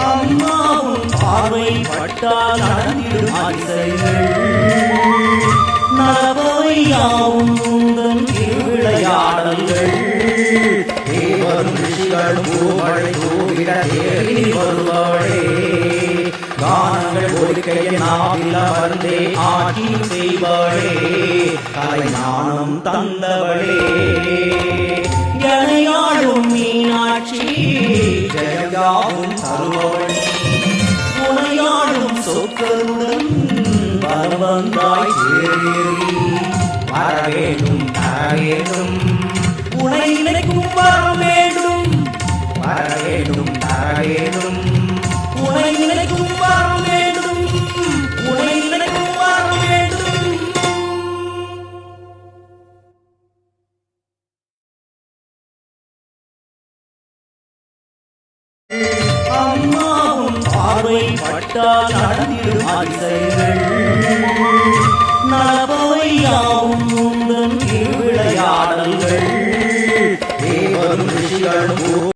அம்மாவும் பார்வை பட்டால் நடந்திடும் அதிசயங்கள் நலவையாவும் உந்தன் திருவிளையாடல்கள் தேவரும் ரிஷிகளும் பூமழை தூவிட தேடி வருவாளே கானங்கள் ஒலிக்கைய நாவில வந்தே ஆட்சியும் செய்வாளே கலை ஞானம் தந்தவளே எனையாடும் மீனாட்சி ஜெயகாவும் தருபவளே உனையாடும் சொற்களுடன் வரவந்தாய் சேரி வரவேண்டும் தரவேண்டும் உனை நினைக்கும் வரவேண்டும் வரவேண்டும் தரவேண்டும் உனை நினைக்கும் வரவேண்டும் உனை நினைக்கும் வரவேண்டும். அம்மாவும் பார்வை பட்டால் நடந்திடும் அதிசயங்கள்